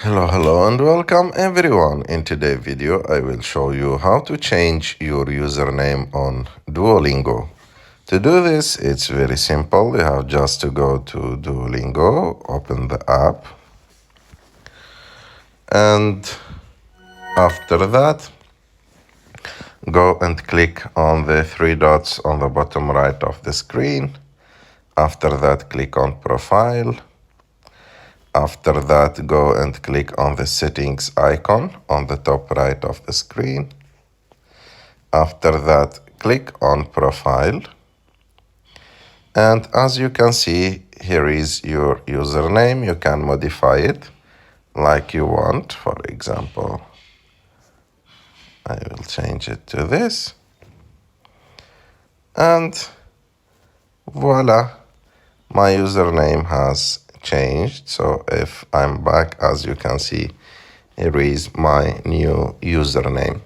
Hello and welcome everyone. In today's video I will show you how to change your username on Duolingo. To do this it's very simple. You have just to go to Duolingo, open the app, and after that go and click on the three dots on the bottom right of the screen. After that click on Profile. After that, go and click on the settings icon on the top right of the screen. After that, click on Profile. And as you can see, here is your username. You can modify it like you want. For example, I will change it to this. And voila, my username has changed. So if I'm back, as you can see, here is my new username.